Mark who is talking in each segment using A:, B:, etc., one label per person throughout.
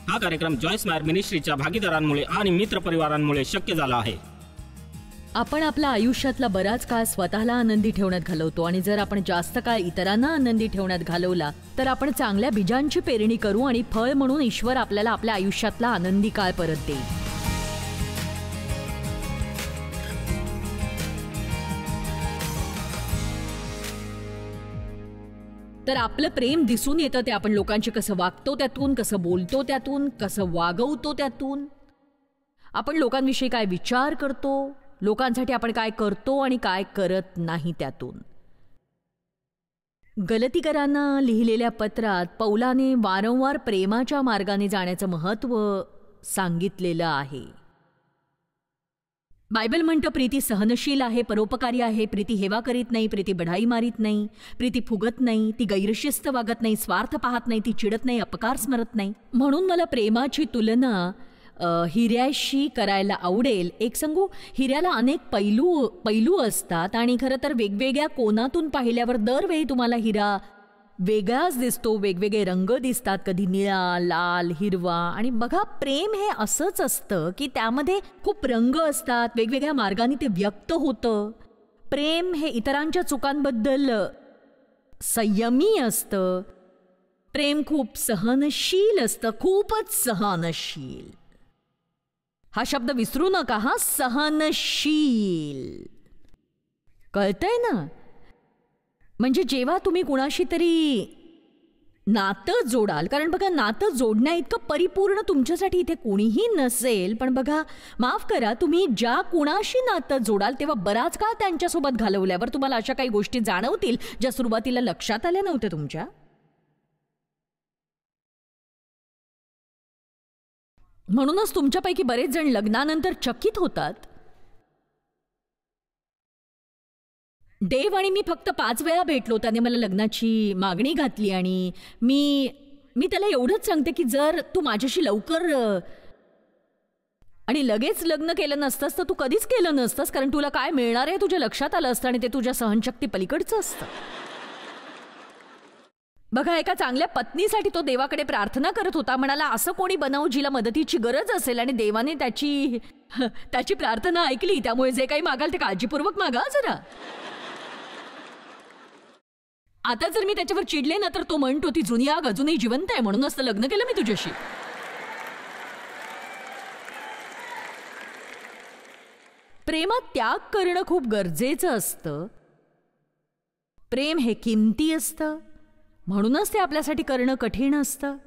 A: हा कार्यक्रम Joy smile मिनिस्ट्रीच्या भागीदारांमुळे आणि मित्र परिवारांमुळे शक्य झाला आहे।
B: आपण आपल्या आयुष्यातला बराच काळ स्वतःला आनंदी ठेवण्यात घालवतो आणि जर आपण जास्त काळ इतरांना आनंदी ठेवण्यात घालवला तर आपण चांगल्या बीजांची पेरणी करू आणि फळ म्हणून ईश्वर आपल्याला आपल्या आयुष्यातला आनंदी काळ परत देईल। तर आपलं प्रेम दिसून येतं ते आपण लोकांशी कसं वागतो त्यातून, कसं बोलतो त्यातून, कसं वागवतो त्यातून, आपण लोकांविषयी काय विचार करतो, लोकांसाठी आपण काय करतो आणि काय करत नाही त्यातून। गलतीकरांना लिहिलेल्या पत्रात पौलाने वारंवार प्रेमाच्या मार्गाने जाण्याचं महत्त्व सांगितलेलं आहे। बायबल म्हणतं प्रीती सहनशील आहे, परोपकारी आहे, प्रीती हेवा करीत नाही, प्रीती बढाई मारीत नाही, प्रीती फुगत नाही, ती गैरशिस्त वागत नाही, स्वार्थ पाहत नाही, ती चिडत नाही, अपकार स्मरत नाही। म्हणून मला प्रेमाची तुलना हिऱ्याशी करायला आवडेल। एक सांगू, हिऱ्याला अनेक पैलू असतात आणि खरं तर वेगवेगळ्या कोनातून पाहिल्यावर दरवेळी तुम्हाला हिरा वेगळाच दिसतो, वेगवेगळे रंग दिसतात, कधी निळा, लाल, हिरवा। आणि बघा, प्रेम हे असंच असतं की त्यामध्ये खूप रंग असतात, वेगवेगळ्या मार्गाने ते व्यक्त होतं। प्रेम हे इतरांच्या चुकांबद्दल संयमी असतं, प्रेम खूप सहनशील असतं, खूपच सहनशील। हा शब्द विसरू नका, हा सहनशील, कळतंय ना? म्हणजे जेव्हा तुम्ही कुणाशी तरी नातं जोडाल, कारण बघा नातं जोडण्या इतकं परिपूर्ण तुमच्यासाठी इथे कोणीही नसेल, पण बघा माफ करा, तुम्ही ज्या कुणाशी नातं जोडाल तेव्हा बराच काळ त्यांच्यासोबत घालवल्यावर तुम्हाला अशा काही गोष्टी जाणवतील ज्या सुरुवातीला लक्षात आल्या नव्हत्या तुमच्या। म्हणूनच तुमच्यापैकी बरेच जण लग्नानंतर चकित होतात, देव आणि मी फक्त 5 वेळा भेटलो, त्याने मला लग्नाची मागणी घातली आणि मी त्याला एवढंच सांगते की जर तू माझ्याशी लवकर आणि लगेच लग्न केलं नसतंस तर तू कधीच केलं नसतंस, कारण तुला काय मिळणार आहे तुझ्या लक्षात आलं असतं आणि ते तुझ्या सहनशक्ती पलीकडचं असतं। बघा, एका चांगल्या पत्नीसाठी तो देवाकडे प्रार्थना करत होता, म्हणाला असं कोणी बनव जिला मदतीची गरज असेल, आणि देवाने त्याची प्रार्थना ऐकली। त्यामुळे जे काही मागाल ते काळजीपूर्वक मागा जरा। आता जर मी त्याच्यावर चिडले ना तर तो म्हणतो ती जुनी आग अजूनही जिवंत आहे, म्हणूनच तर लग्न केलं मी तुझ्याशी। प्रेमात त्याग करणं खूप गरजेचं असतं। प्रेम हे किमती असतं, म्हणूनच ते आपल्यासाठी करणं कठीण असतं।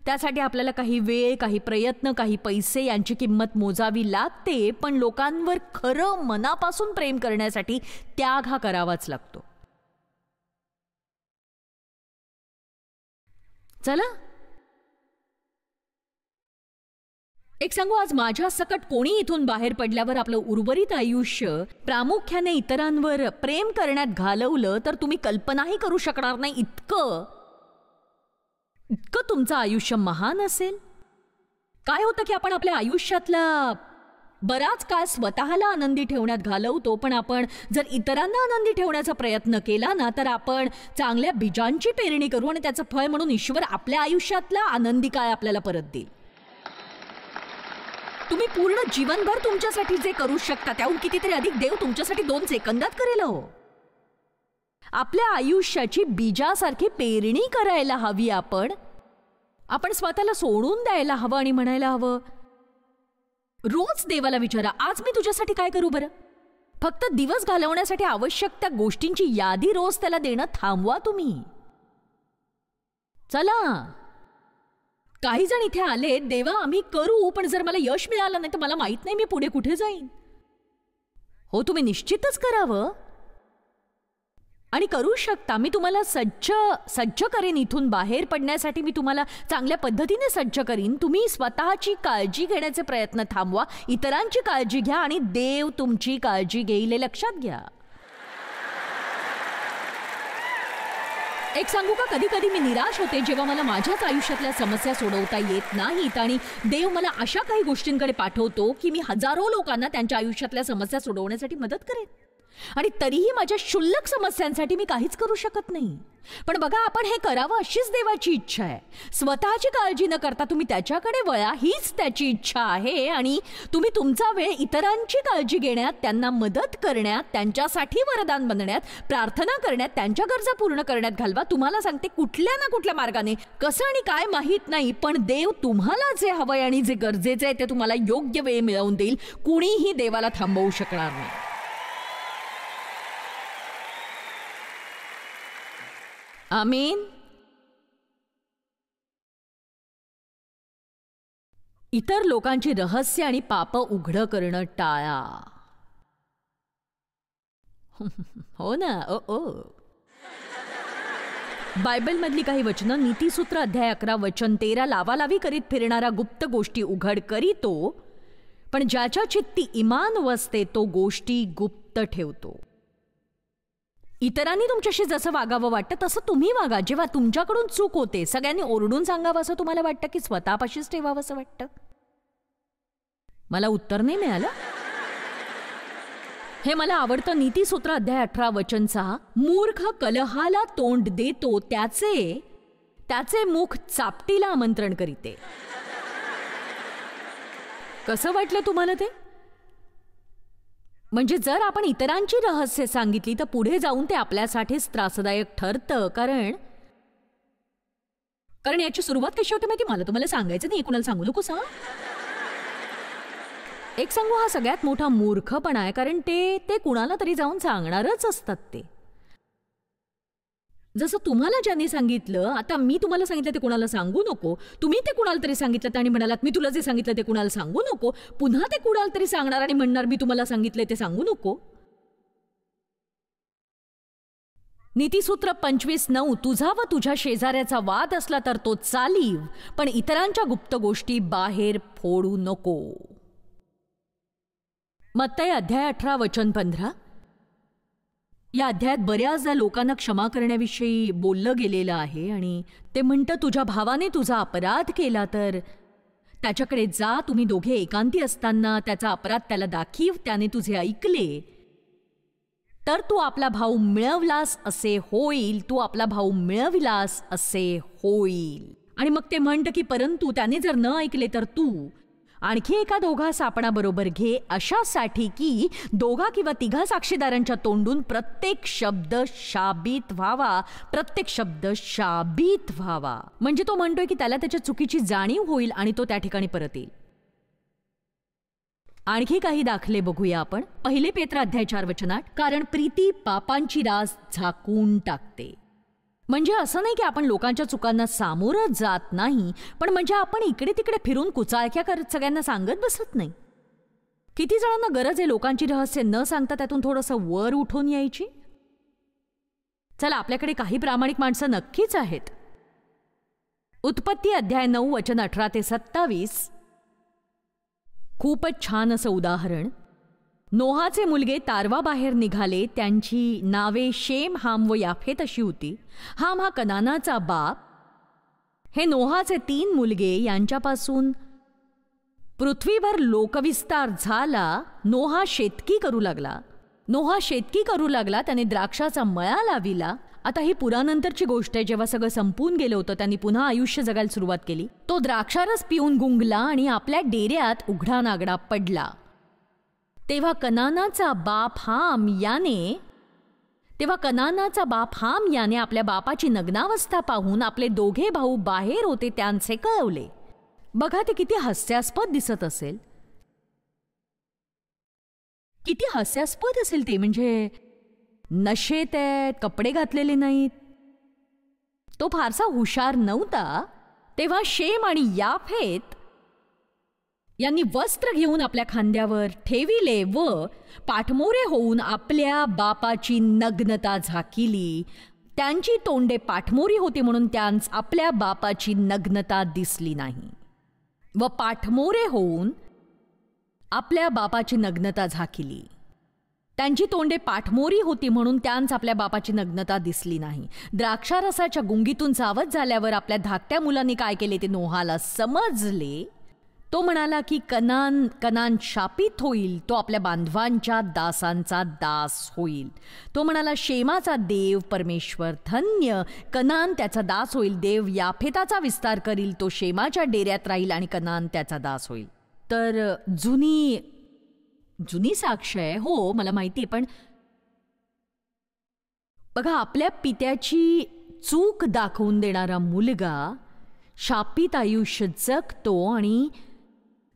B: त्यासाठी आपल्याला काही वेळ, काही प्रयत्न, काही पैसे यांची किंमत मोजावी लागते, पण लोकांवर खरं मनापासून प्रेम करण्यासाठी त्याग हा करावाच लागतो। चला एक सांगू, आज माझ्या सकट कोणी इथून बाहेर पडल्यावर आपलं उर्वरित आयुष्य प्रामुख्याने इतरांवर प्रेम करण्यात घालवलं तर तुम्ही कल्पनाही करू शकणार नाही इतकं तुमचं आयुष्य महान असेल। काय होतं की आपण आपल्या आयुष्यातला बराच काळ स्वतःला आनंदी ठेवण्यात घालवतो, पण आपण जर इतरांना आनंदी ठेवण्याचा प्रयत्न केला ना तर आपण चांगल्या बीजांची पेरणी करू आणि त्याचं फळ म्हणून ईश्वर आपल्या आयुष्यातला आनंदी काळ आपल्याला परत देईल। तुम्ही पूर्ण जीवनभर तुमच्यासाठी जे करू शकता त्याहून कितीतरी अधिक देव तुमच्यासाठी 2 सेकंदात करेल हो। आपल्या आयुष्याची बीजासारखी पेरणी करायला हवी। आपण स्वतःला सोडून द्यायला हवं आणि म्हणायला हवं, रोज देवाला विचारा, आज मी तुझ्यासाठी काय करू बरं। फक्त दिवस घालवण्यासाठी आवश्यक त्या गोष्टींची यादी रोज त्याला देणं थांबवा तुम्ही। चला, काही जण इथे आले, देवा आम्ही करू, पण जर मला यश मिळालं नाही तर मला माहित नाही मी पुढे कुठे जाईन। हो, तुम्ही निश्चितच करावं आणि करू शकता। मी तुम्हाला सज्ज करेन, इथून बाहेर पडण्यासाठी मी तुम्हाला चांगल्या पद्धतीने सज्ज करीन। तुम्ही स्वतःची काळजी घेण्याचे प्रयत्न थांबवा, इतरांची काळजी घ्या आणि देव तुमची काळजी घेईल हे लक्षात घ्या। एक सांगू का, कधी कधी मी निराश होते जेव्हा मला माझ्याच आयुष्यातल्या समस्या सोडवता येत नाहीत आणि देव मला अशा काही गोष्टींकडे पाठवतो की मी हजारो लोकांना त्यांच्या आयुष्यातल्या समस्या सोडवण्यासाठी मदत करेन। आणि तरीही माझ्या क्षुल्लक समस्यांसाठी मी काहीच करू शकत नाही. पण बघा, आपण हे करावं अशीच देवाची इच्छा आहे. स्वतःची काळजी न करता तुम्ही त्याच्याकडे वळा, हीच त्याची इच्छा आहे. आणि तुम्ही तुमचा वेळ इतरांची काळजी घेण्यात, त्यांना मदत करण्यात, त्यांच्यासाठी वरदान बनण्यात, प्रार्थना करण्यात, त्यांच्या गरजा पूर्ण करण्यात घालवा. तुम्हाला सांगते, कुठल्या ना कुठल्या मार्गाने, कसं आणि काय माहीत नाही, पण देव तुम्हाला जे हवंय आणि जे गरजेचं आहे ते तुम्हाला योग्य वेळ मिळवून देईल. कुणीही देवाला थांबवू शकणार नाही. आमीन. इतर लोकांची रहस्य आणि पाप उघड करणं टाळा. हो ना. ओ बायबलमधली काही वचनं, नीतिसूत्र अध्याय 11 वचन 13, लावालावी करीत फिरणारा गुप्त गोष्टी उघड करीतो, पण ज्याच्या चित्ती इमान वसते तो गोष्टी गुप्त ठेवतो. इतरांनी तुमच्याशी जसं वागावं वाटतं तसं तुम्ही वागा. जेव्हा तुमच्याकडून चूक होते, सगळ्यांनी ओरडून सांगावं असं तुम्हाला वाटतं की स्वतःपाशीच ठेवावं असं वाटतं? मला उत्तर नाही मिळालं. हे मला आवडतं. नीतिसूत्र अध्याय 18 वचन 6, मूर्ख कलहाला तोंड देतो, त्याचे मुख चापटीला आमंत्रण करीते. कसं वाटलं तुम्हाला ते? म्हणजे जर आपण इतरांची रहस्य सांगितली तर पुढे जाऊन ते आपल्यासाठीच त्रासदायक ठरतं. कारण याची सुरुवात कशी होते माहिती? मला तुम्हाला सांगायचं नाही, कुणाला सांगू नकोस. एक सांगू, हा सगळ्यात मोठा मूर्खपणा आहे. कारण ते कुणाला तरी जाऊन सांगणारच असतात. ते जसं तुम्हाला ज्यांनी सांगितलं, आता मी तुम्हाला सांगितलं ते कुणाला सांगू नको, तुम्ही ते कुणाला तरी सांगितलं आणि म्हणालात मी तुला जे सांगितलं ते कुणाला सांगू नको, पुन्हा ते कुणाला तरी सांगणार आणि म्हणणार मी तुम्हाला सांगितलंय ते सांगू नको. नीतिसूत्र 25:9, तुझा व तुझ्या शेजाऱ्याचा वाद असला तर तो चालीव, पण इतरांच्या गुप्त गोष्टी बाहेर फोडू नको. मत्तई अध्याय 18 वचन 15, या अध्यायात बऱ्याचदा लोकांना क्षमा करण्याविषयी बोललं गेलेलं आहे. आणि ते म्हणतं, तुझ्या भावाने तुझा अपराध केला तर त्याच्याकडे जा, तुम्ही दोघे एकांती असताना त्याचा अपराध त्याला दाखीव, त्याने तुझे ऐकले तर तू आपला भाऊ मिळवलास असे होईल, तू आपला भाऊ मिळविलास असे होईल. आणि मग ते म्हणतं की परंतु त्याने जर न ऐकले तर तू आणखी एका दोघा सापणाबरोबर घे, अशासाठी की 2 किंवा 3 साक्षीदारांच्या तोंडून प्रत्येक शब्द शाबित व्हावा. प्रत्येक शब्द शाबित व्हावा म्हणजे तो म्हणतोय की त्याला त्याच्या चुकीची जाणीव होईल आणि तो त्या ठिकाणी परत येईल. आणखी काही दाखले बघूया आपण. 1 पेत्र अध्याय 4 वचन 8, कारण प्रीती पापांची रास झाकून टाकते. म्हणजे असं नाही की आपण लोकांच्या चुकांना सामोरं जात नाही, पण म्हणजे आपण इकडे तिकडे फिरून कुचाळक्या करत सगळ्यांना सांगत बसत नाही. किती जणांना गरज आहे लोकांची रहस्य न सांगता त्यातून थोडंसं वर उठून यायची? चला, आपल्याकडे काही प्रामाणिक माणसं नक्कीच आहेत. उत्पत्ती अध्याय 9 वचन 18 ते 27, खूपच छान असं उदाहरण. नोहाचे मुलगे तारवा बाहेर निघाले. त्यांची नावे शेम, हाम व याफेत अशी होती. हाम हा कनानाचा बाप. हे नोहाचे 3 मुलगे. यांच्यापासून पृथ्वीभर लोकविस्तार झाला. नोहा शेतकी करू लागला. त्याने द्राक्षाचा मळा लाविला. आता ही पुरानंतरची गोष्ट आहे. जेव्हा सगळं संपून गेलं होतं त्यांनी पुन्हा आयुष्य जगायला सुरुवात केली. तो द्राक्षारस पिऊन गुंगला आणि आपल्या डेऱ्यात उघडा नागडा पडला. तेव्हा कनानाचा बाप हाम याने आपल्या बापाची नग्नावस्था पाहून आपले 2 भाऊ बाहेर होते त्यांचे कळवले. बघा, ते किती हास्यास्पद दिसत असेल. किती हास्यास्पद असेल ते. म्हणजे नशेत आहेत, कपडे घातलेले नाहीत. तो फारसा हुशार नव्हता. तेव्हा शेम आणि याफेत यांनी वस्त्र घेऊन आपल्या खांद्यावर ठेविले व पाठमोरे होऊन आपल्या बापाची नग्नता झाकिली. त्यांची तोंडे पाठमोरी होती म्हणून त्यांस आपल्या बापाची नग्नता दिसली नाही. व पाठमोरे होऊन आपल्या बापाची नग्नता झाकिली. त्यांची तोंडे पाठमोरी होती म्हणून त्यांस आपल्या बापाची नग्नता दिसली नाही. द्राक्षारसाच्या गुंगीतून सावध झाल्यावर आपल्या धाकट्या मुलांनी काय केले ते नोहाला समजले. तो म्हणाला की कनान शापित होईल, तो आपल्या बांधवांच्या दासांचा दास होईल. तो म्हणाला शेमाचा देव परमेश्वर धन्य, कनान त्याचा दास होईल. देव याफेताचा विस्तार करील, तो शेमाच्या डेऱ्यात राहील आणि कनान त्याचा दास होईल. तर जुनी साक्ष आहे, हो मला माहिती आहे, पण बघा आपल्या पित्याची चूक दाखवून देणारा मुलगा शापित आयुष्य जगतो आणि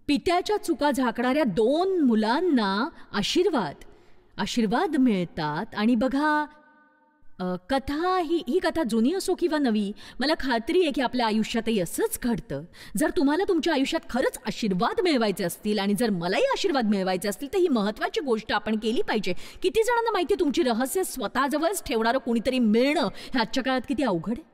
B: पित्याच्या चुका झाकणाऱ्या 2 मुलांना आशीर्वाद मिळतात. आणि बघा कथा ही कथा जुनी असो किंवा नवी, मला खात्री आहे की आपल्या आयुष्यातही असंच घडतं. जर तुम्हाला तुमच्या आयुष्यात खरंच आशीर्वाद मिळवायचे असतील आणि जर मलाही आशीर्वाद मिळवायचे असतील तर ही महत्त्वाची गोष्ट आपण केली पाहिजे. किती जणांना माहिती आहे तुमची रहस्य स्वतःजवळच ठेवणारं कोणीतरी मिळणं हे आजच्या काळात किती अवघड आहे.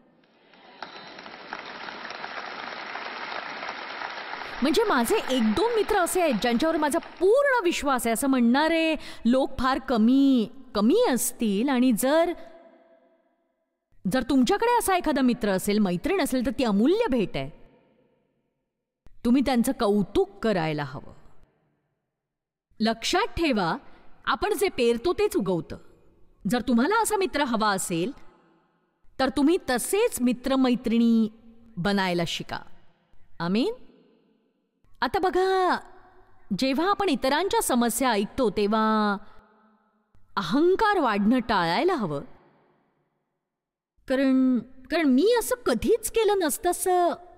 B: म्हणजे माझे 1-2 मित्र असे आहेत ज्यांच्यावर माझा पूर्ण विश्वास आहे. असं म्हणणारे लोक फार कमी असतील. आणि जर तुमच्याकडे असा एखादा मित्र असेल, मैत्रीण असेल, तर ती अमूल्य भेट आहे. तुम्ही त्यांचं कौतुक करायला हवं. लक्षात ठेवा, आपण जे पेरतो तेच उगवतं. जर तुम्हाला असा मित्र हवा असेल तर तुम्ही तसेच मित्रमैत्रिणी बनायला शिका. आमीन. आता बघा, जेव्हा आपण इतरांच्या समस्या ऐकतो तेव्हा अहंकार वाढणं टाळायला हवं. कारण मी असं कधीच केलं नसतं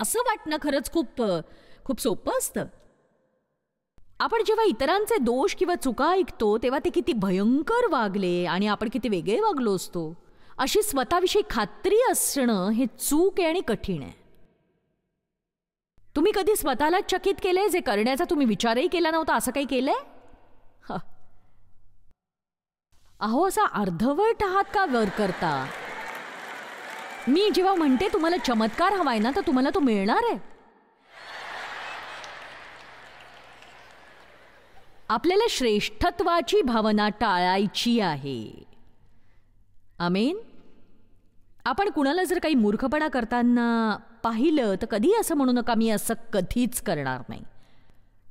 B: असं वाटणं खरंच खूप सोपं असतं. आपण जेव्हा इतरांचे दोष किंवा चुका ऐकतो तेव्हा ते किती भयंकर वागले आणि आपण किती वेगळे वागलो असतो अशी स्वतःविषयी खात्री असणं हे चूक आहे आणि कठीण आहे. तुम्ही कधी स्वतःला चकित केलंय जे करण्याचा तुम्ही विचारही केला नव्हता, असं काही केलंय? अहो, असा अर्धवट आहात का वर करता? मी जेव्हा म्हणते तुम्हाला चमत्कार हवाय ना, तर तुम्हाला तो मिळणार आहे. आपल्याला श्रेष्ठत्वाची भावना टाळायची आहे. आमेन. आपण कुणाला जर काही मूर्खपणा करताना पाहिलं तर कधी असं म्हणू नका मी असं कधीच करणार नाही.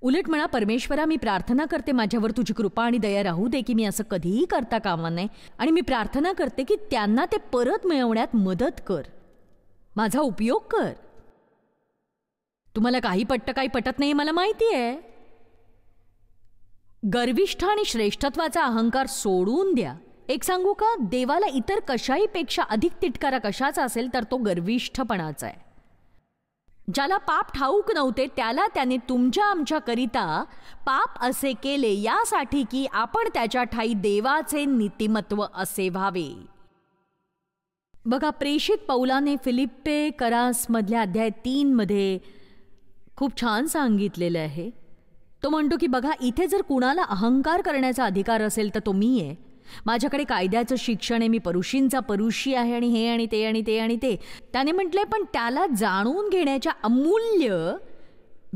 B: उलट म्हणा, परमेश्वरा मी प्रार्थना करते माझ्यावर तुझी कृपा आणि दया राहू दे की मी असं कधीही करता कामा नये. आणि मी प्रार्थना करते की त्यांना ते परत मिळवण्यात मदत कर, माझा उपयोग कर. तुम्हाला काही पटतं काही पटत नाही मला माहिती आहे. गर्विष्ठ आणि श्रेष्ठत्वाचा अहंकार सोडून द्या. एक सांगू का, देवाला इतर कशाही पेक्षा अधिक तिटकारा कशाचा असेल तर तो गर्विष्ठपणाचा आहे. ज्याला पाप ठाऊक नव्हते त्याला त्याने तुमच्या आमच्याकरिता पाप असे केले यासाठी की आपण त्याच्या ठाई देवाचे नीतिमत्व असे व्हावे. बघा, प्रेषित पौलाने फिलिप्पे करासमधल्या अध्याय 3 मध्ये खूप छान सांगितलेलं आहे. तो म्हणतो की बघा, इथे जर कुणाला अहंकार करण्याचा अधिकार असेल तर तो मी आहे. माझ्याकडे कायद्याचं शिक्षण आहे, मी परुषींचा परुषी आहे आणि हे आणि ते आणि ते आणि ते. त्याने म्हटलंय पण त्याला जाणून घेण्याच्या अमूल्य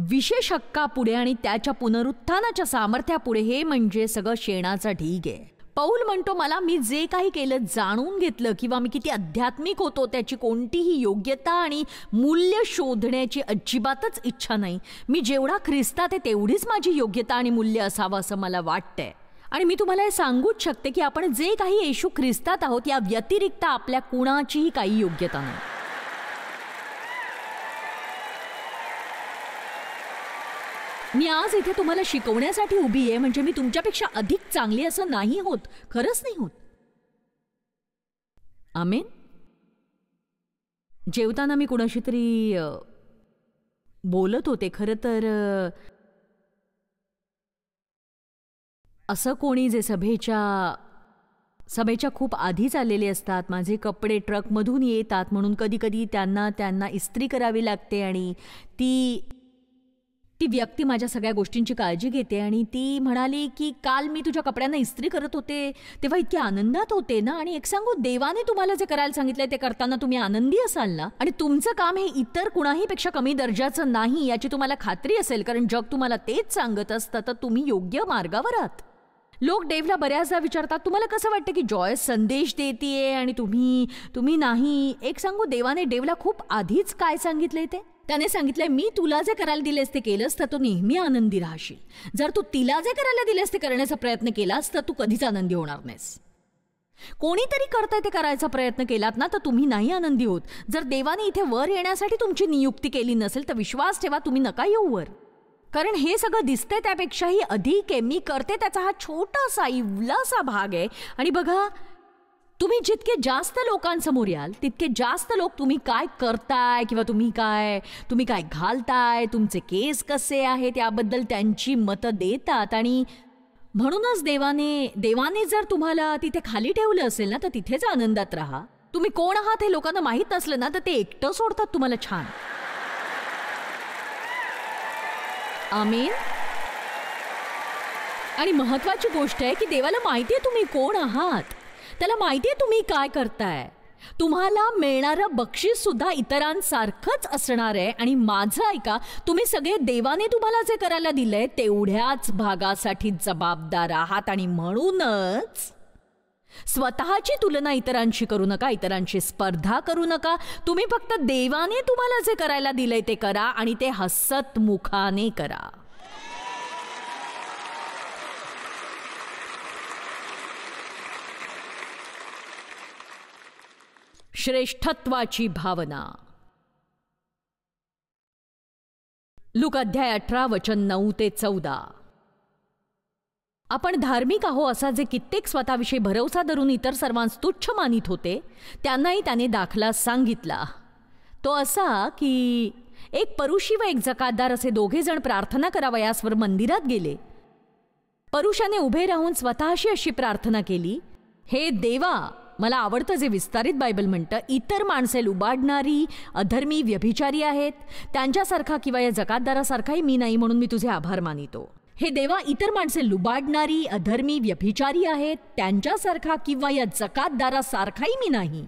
B: विशेष हक्कापुढे आणि त्याच्या पुनरुत्थानाच्या सामर्थ्यापुढे हे म्हणजे सगळं शेणाचा ढीग आहे. पौल म्हणतो मला मी जे काही केलं जाणून घेतलं किंवा मी किती आध्यात्मिक होतो त्याची कोणतीही योग्यता आणि मूल्य शोधण्याची अजिबातच इच्छा नाही. मी जेवढा ख्रिस्तात आहे तेवढीच माझी योग्यता आणि मूल्य असावं असं मला वाटतंय. आणि मी तुम्हाला हे सांगूच शकते की आपण जे काही येशू ख्रिस्तात आहोत या व्यतिरिक्त आपल्या कुणाचीही काही योग्यता नाही. मी आज इथे तुम्हाला शिकवण्यासाठी उभी आहे, म्हणजे मी तुमच्यापेक्षा अधिक चांगली असं नाही होत, खरंच नाही होत. आमेन. जेवताना मी कुणाशी तरी बोलत होते. खरं तर असं कोणी जे सभेच्या खूप आधीच आलेले असतात, माझे कपडे ट्रकमधून येतात म्हणून कधी कधी त्यांना इस्त्री करावी लागते आणि ती व्यक्ती माझ्या सगळ्या गोष्टींची काळजी घेते आणि ती म्हणाली की काल मी तुझ्या कपड्यांना इस्त्री करत होते तेव्हा इतके आनंदात होते ना. आणि एक सांगू, देवाने तुम्हाला जे करायला सांगितलंय ते करताना तुम्ही आनंदी असाल ना. आणि तुमचं काम हे इतर कुणाही पेक्षा कमी दर्जाचं नाही याची तुम्हाला खात्री असेल, कारण जग तुम्हाला तेच सांगत असतं, तर तुम्ही योग्य मार्गावर आहात. लोक डेवला बऱ्याचदा विचारतात तुम्हाला कसं वाटतं की जॉयस संदेश देतीये आणि तुम्ही नाही. एक सांगू, देवाने डेवला खूप आधीच काय सांगितलंय ते त्याने सांगितलंय मी तुला जे करायला दिलेस ते केलंस तर तू नेहमी आनंदी राहशील. जर तू तिला जे करायला दिलेस ते करण्याचा प्रयत्न केलास तर तू कधीच आनंदी होणार नाहीस. कोणीतरी करतंय ते करायचा प्रयत्न केलात ना तर तुम्ही नाही आनंदी होत. जर देवाने इथे वर येण्यासाठी तुमची नियुक्ती केली नसेल तर विश्वास ठेवा तुम्ही नका येऊ वर. कारण हे सगळं दिसतंय त्यापेक्षाही अधिक आहे. मी करते त्याचा हा छोटासा इवलासा भाग आहे. आणि बघा, तुम्ही जितके जास्त लोकांसमोर याल तितके जास्त लोक तुम्ही काय करताय किंवा तुम्ही काय घालताय, तुमचे केस कसे आहेत याबद्दल त्यांची मतं देतात. आणि म्हणूनच देवाने जर तुम्हाला तिथे खाली ठेवलं असेल ना तर तिथेच आनंदात राहा. तुम्ही कोण आहात हे लोकांना माहीत नसलं ना तर ते एकटं सोडतात तुम्हाला. छान. आमीन. आणि महत्वाची गोष्ट आहे की देवाला माहिती आहे तुम्ही कोण आहात. त्याला माहिती आहे तुम्ही काय करताय. तुम्हाला मिळणारं बक्षीस सुद्धा इतरांसारखंच असणार आहे. आणि माझं ऐका, तुम्ही सगळे देवाने तुम्हाला जे करायला दिलंय तेवढ्याच भागासाठी जबाबदार आहात. आणि म्हणूनच स्वतःची तुलना इतरांशी करू नका, इतरांची स्पर्धा करू नका. तुम्ही फक्त देवाने तुम्हाला जे करायला दिलंय ते करा आणि ते हसतमुखाने करा. श्रेष्ठत्वाची भावना. लूक अध्याय 18 वचन 9 ते 14. आपण धार्मिक आहो असा जे कित्येक स्वतःविषयी भरवसा धरून इतर सर्वांस तुच्छ मानित होते त्यांनाही त्याने दाखला सांगितला. तो असा की एक परुषी व एक जकातदार असे दोघे जण प्रार्थना करावयासवर मंदिरात गेले. परुषाने उभे राहून स्वतःशी अशी प्रार्थना केली, हे देवा, मला आवडतं जे विस्तारित बायबल म्हणतं, इतर माणसे लुबाडणारी, अधर्मी, व्यभिचारी आहेत, त्यांच्यासारखा किंवा या जकातदारासारखाही मी नाही, म्हणून मी तुझे आभार मानितो. हे देवा, इतर माणसे लुबाडणारी, अधर्मी, व्यभिचारी आहेत, त्यांच्यासारखा किंवा या जकातदारासारखाही मी नाही.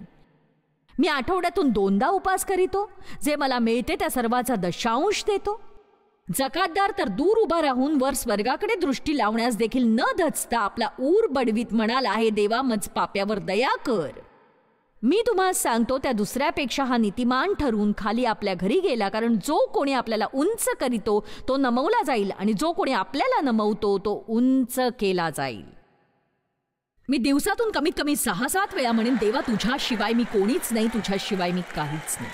B: मी आठवड्यातून 2दा उपवास करीतो, जे मला मिळते त्या सर्वाचा 10% देतो. जकातदार तर दूर उभा राहून वर स्वर्गाकडे दृष्टी लावण्यास देखील न धचता आपला ऊर बडवीत म्हणाला, हे देवा, मज पाप्यावर दया कर. मी तुम्हाला सांगतो, त्या दुसऱ्यापेक्षा हा नीतिमान ठरून खाली आपल्या घरी गेला. कारण जो कोणी आपल्याला उंच करीतो तो नमवला जाईल आणि जो कोणी आपल्याला नमवतो तो उंच केला जाईल. मी दिवसातून कमीत कमी 6-7 वेळा म्हणेन, देवा, तुझ्याशिवाय मी कोणीच नाही, तुझ्याशिवाय मी काहीच नाही,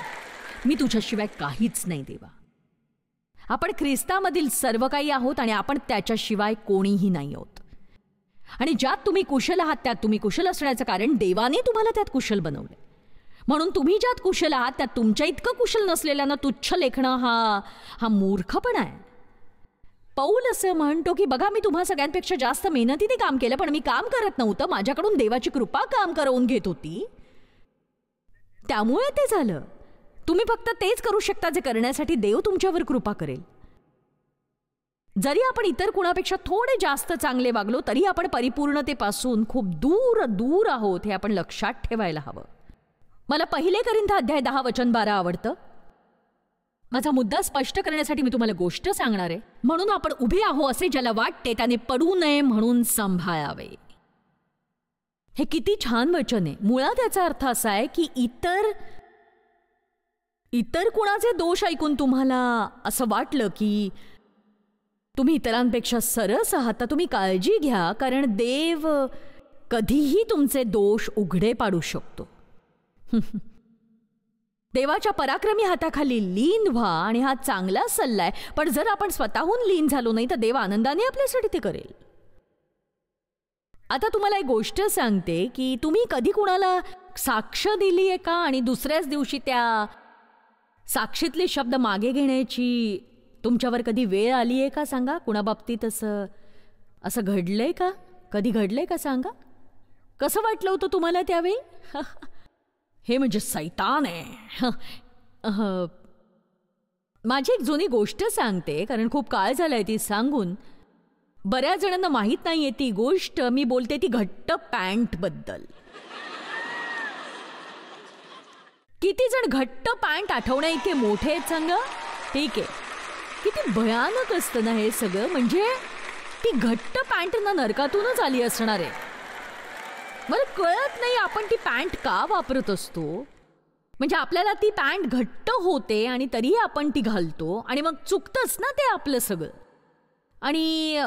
B: मी तुझ्याशिवाय काहीच नाही देवा. आपण ख्रिस्तामधील सर्व काही आहोत आणि आपण त्याच्याशिवाय कोणीही नाही आहोत. आणि ज्यात तुम्ही कुशल आहात त्यात तुम्ही कुशल असण्याचं कारण देवाने तुम्हाला त्यात कुशल बनवले. म्हणून तुम्ही ज्यात कुशल आहात त्यात तुमच्या इतकं कुशल नसलेल्यांना तुच्छ लेखणं हा मूर्खपणा आहे. पौल असं म्हणतो की बघा, मी तुम्हा सगळ्यांपेक्षा जास्त मेहनतीने काम केलं, पण मी काम करत नव्हतं, माझ्याकडून देवाची कृपा काम करवून घेत होती, त्यामुळे ते झालं. तुम्ही फक्त तेच करू शकता जे करण्यासाठी देव तुमच्यावर कृपा करेल. जरी आपण इतर कुणापेक्षा थोडे जास्त चांगले वागलो तरी आपण परिपूर्णतेपासून खूप दूर दूर आहोत, हे आपण लक्षात ठेवायला हवं. मला 1 कोरिंथ अध्याय 10 वचन 12 आवडतं. माझा मुद्दा स्पष्ट करण्यासाठी मी तुम्हाला गोष्ट सांगणार आहे. म्हणून आपण उभे आहो असे ज्याला वाटते त्याने पडू नये म्हणून सांभाळावे. हे किती छान वचन आहे. मुळात याचा अर्थ असा आहे की इतर कुणाचे दोष ऐकून तुम्हाला असं वाटलं की तुम्ही इतरांपेक्षा सरस आहात तर तुम्ही काळजी घ्या, कारण देव कधीही तुमचे दोष उघडे पाडू शकतो. देवाच्या पराक्रमी हाताखाली लीन व्हा आणि हा चांगला सल्ला आहे. पण जर आपण स्वतःहून लीन झालो नाही तर देव आनंदाने आपल्यासाठी ते करेल. आता तुम्हाला एक गोष्ट सांगते की तुम्ही कधी कुणाला साक्ष दिली आहे का आणि दुसऱ्याच दिवशी त्या साक्षीतले शब्द मागे घेण्याची तुमच्यावर कधी वेळ आली आहे का? सांगा. कुणाबाबतीत असं घडलंय का? कधी घडलंय का? सांगा. कसं वाटलं होतं तुम्हाला त्यावेळी? हे म्हणजे सैतान आहे. माझी एक जुनी गोष्ट सांगते, कारण खूप काळ झालाय ती सांगून. बऱ्याच जणांना माहीत नाहीये ती गोष्ट. मी बोलते ती घट्ट पॅन्ट बद्दल. किती जण घट्ट पॅन्ट आठवण्या इतके मोठे आहेत सांगा? ठीक आहे. किती भयानक असतं ना हे सगळं. म्हणजे ती घट्ट पॅन्ट ना नरकातूनच आली असणार आहे. मला कळत नाही आपण ती पॅन्ट का वापरत असतो. म्हणजे आपल्याला ती पॅन्ट घट्ट होते आणि तरीही आपण ती घालतो आणि मग चुकतंच ना ते आपलं सगळं. आणि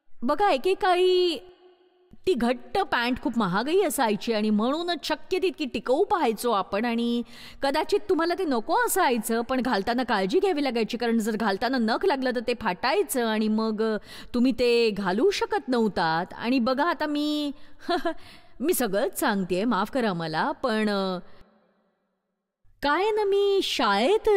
B: बघा एकेकाळी ती घट्ट पॅन्ट खूप महागही असायची आणि म्हणूनच शक्य तितकी टिकवू पाहायचो आपण. आणि कदाचित तुम्हाला ते नको असायचं, पण घालताना काळजी घ्यावी लागायची, कारण जर घालताना नख लागलं तर ते फाटायचं आणि मग तुम्ही ते घालू शकत नव्हतात. आणि बघा आता मी मी सगळंच सांगतेय, माफ करा मला, पण काय ना, मी शाळेत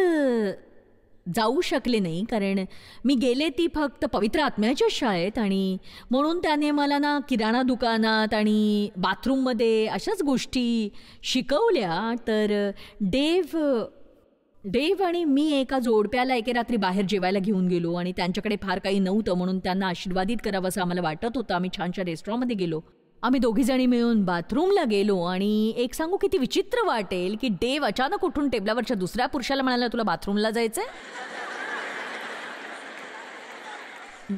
B: जाऊ शकले नाही, कारण मी गेले ती फक्त पवित्र आत्म्याच्या शाळेत. आणि म्हणून त्याने मला ना किराणा दुकानात आणि बाथरूममध्ये अशाच गोष्टी शिकवल्या. तर डेव आणि मी एका जोडप्याला एके रात्री बाहेर जेवायला घेऊन गेलो आणि त्यांच्याकडे फार काही नव्हतं, म्हणून त्यांना आशीर्वादित करावं असं आम्हाला वाटत होतं. आम्ही छानशा रेस्टॉरंटमध्ये गेलो. आम्ही दोघीजणी मिळून बाथरूमला गेलो आणि एक सांगू किती विचित्र वाटेल की डेव अचानक उठून टेबलावरच्या दुसऱ्या पुरुषाला म्हणाला, तुला बाथरूमला जायचंय?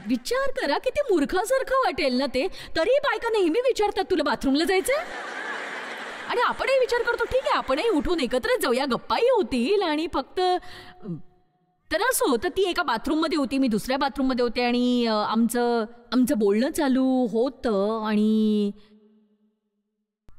B: विचार करा किती मूर्खासारखं वाटेल ना ते. तरी बायका नेहमी विचारतात, तुला बाथरूमला जायचंय? आणि आपणही विचार करतो, ठीक आहे आपणही उठून एकत्रच जाऊया, गप्पाही होतील. आणि फक्त तर असं होतं, ती एका बाथरूममध्ये होती, मी दुसऱ्या बाथरूममध्ये होते आणि आमचं बोलणं चालू होतं. आणि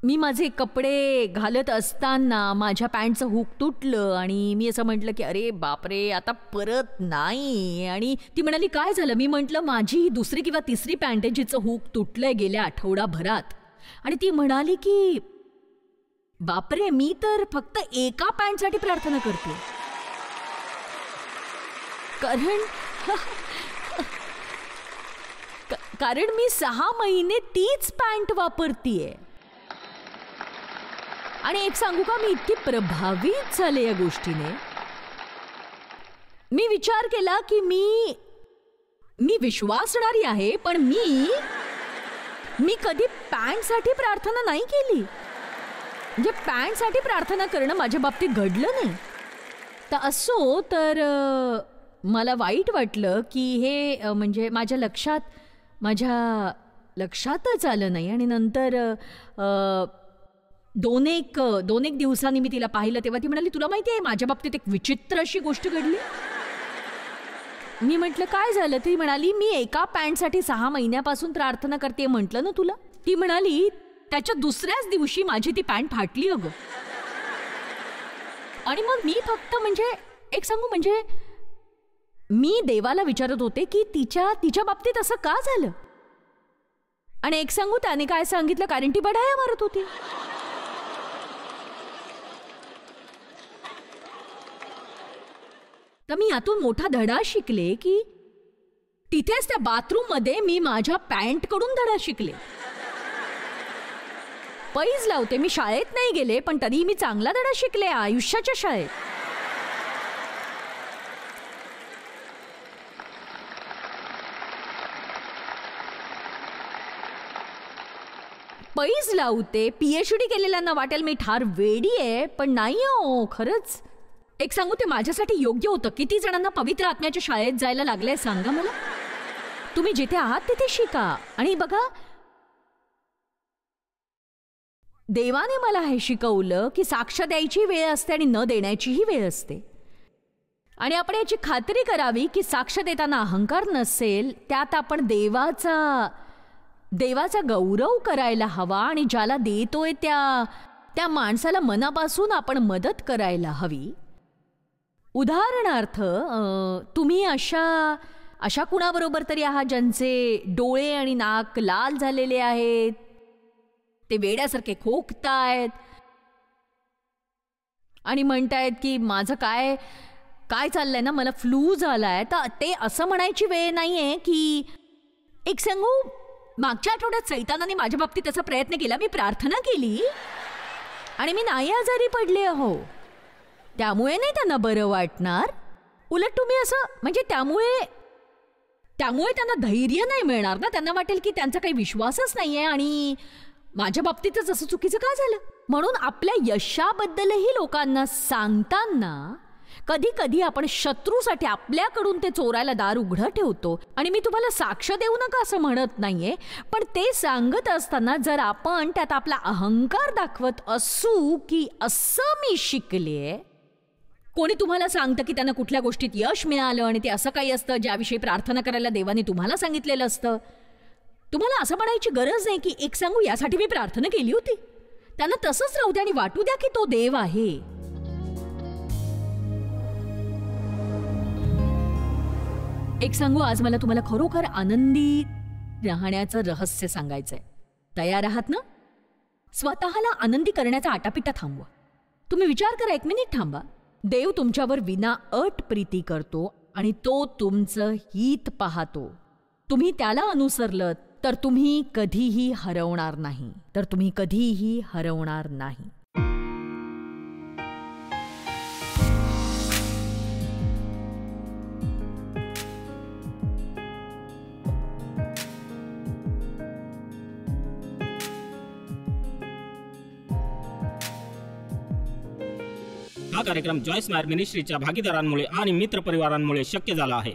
B: मी माझे कपडे घालत असताना माझ्या पॅन्टचं हुक तुटलं आणि मी असं म्हटलं की अरे बापरे, आता परत नाही. आणि ती म्हणाली काय झालं? मी म्हटलं माझी दुसरी किंवा तिसरी पॅन्ट आहे जिचं हुक तुटलंय गेल्या आठवडाभरात. आणि ती म्हणाली की बापरे, मी तर फक्त एका पॅन्टसाठी प्रार्थना करते, कारण मी 6 महिने तीच पॅन्ट वापरतीये. आणि एक सांगू का, मी इतकी प्रभावित झाले या गोष्टीने. मी विचार केला की मी विश्वासणारी आहे, पण मी कधी पॅन्टसाठी प्रार्थना नाही केली. म्हणजे पॅन्टसाठी प्रार्थना करणं माझ्या बाबतीत घडलं नाही. तर असो, तर मला वाईट वाटलं की हे म्हणजे माझ्या लक्षातच आलं नाही. आणि नंतर दोन एक दिवसांनी मी तिला पाहिलं तेव्हा ती म्हणाली, तुला माहिती आहे माझ्या बाबतीत एक विचित्र अशी गोष्ट घडली. मी म्हटलं काय झालं? ती म्हणाली, मी एका पॅन्टसाठी 6 महिन्यापासून प्रार्थना करते म्हटलं ना तुला. ती म्हणाली त्याच्या दुसऱ्याच दिवशी माझी ती पॅन्ट फाटली अगं. आणि मग मी फक्त म्हणजे एक सांगू, म्हणजे मी देवाला विचारत होते की तिच्या बाबतीत असं का झालं. आणि एक सांगू, त्याने काय सांगितलं, कारण ती बढाया मारत होती. तर मी यातून मोठा धडा शिकले की तिथेच त्या बाथरूम मध्ये मी माझ्या पॅन्ट कडून धडा शिकले. पैज लावते, मी शाळेत नाही गेले, पण तरी मी चांगला धडा शिकले आयुष्याच्या शाळेत. पैज लावते. PhD केलेल्यांना वाटेल मी ठार वेडी आहे, पण नाही हो, खरंच. एक सांगू, ते माझ्यासाठी योग्य होतं. किती जणांना पवित्र आत्म्याच्या शाळेत जायला लागलंय सांगा मला. तुम्ही जिथे आहात तिथे शिका. आणि बघा, देवाने मला हे शिकवलं की साक्ष द्यायची वेळ असते आणि न देण्याचीही वेळ असते. आणि आपण याची खात्री करावी की साक्ष देताना अहंकार नसेल, त्यात आपण देवाचा गौरव करायला हवा आणि ज्याला देतोय त्या माणसाला मनापासून आपण मदत करायला हवी. उदाहरणार्थ, तुम्ही अशा कुणाबरोबर तरी आहात ज्यांचे डोळे आणि नाक लाल झालेले आहेत, ते वेड्यासारखे खोकतायत आणि म्हणतायत की माझं काय चाललंय ना, मला फ्लू झालाय. तर ते असं म्हणायची वेळ नाहीये की एक सांगू, मागच्या आठवड्यात सैतानाने माझ्या बाबतीत असा प्रयत्न केला, मी प्रार्थना केली आणि मी नाही आजारी पडले अहो. त्यामुळे नाही त्यांना बरं वाटणार. उलट तुम्ही असं म्हणजे त्यामुळे त्यांना धैर्य नाही मिळणार ना. त्यांना वाटेल की त्यांचा काही विश्वासच नाहीये आणि माझ्या बाबतीतच असं चुकीचं का झालं. म्हणून आपल्या यशाबद्दलही लोकांना सांगताना कधी कधी आपण शत्रूसाठी आपल्याकडून ते चोरायला दार उघडं ठेवतो. आणि मी तुम्हाला साक्ष देऊ नका असं म्हणत नाहीये, पण ते सांगत असताना जर आपण त्यात आपला अहंकार दाखवत असू की असं मी शिकले, कोणी तुम्हाला सांगतं की त्यांना कुठल्या गोष्टीत यश मिळालं आणि ते असं काही असतं ज्याविषयी प्रार्थना करायला देवाने तुम्हाला सांगितलेलं असतं, तुम्हाला असं म्हणायची गरज नाही की एक सांगू यासाठी मी प्रार्थना केली होती. त्यांना तसंच राहू द्या आणि वाटू द्या की तो देव आहे. एक सांगू, आज मला तुम्हाला खरोखर आनंदी राहण्याचं रहस्य सांगायचंय. तयार आहात ना? स्वतःला आनंदी करण्याचा आटापिटा थांबवा. तुम्ही विचार करा, 1 मिनिट थांबा. देव तुमच्यावर विना अट प्रीती करतो आणि तो तुमचं हित पाहतो. तुम्ही त्याला अनुसरलं तर तुम्ही कधीही हरवणार नाही.
A: हा कार्यक्रम जॉयस मायर मिनिस्ट्रीच्या भागीदारांमुळे आणि मित्रपरिवारांमुळे शक्य झाला आहे.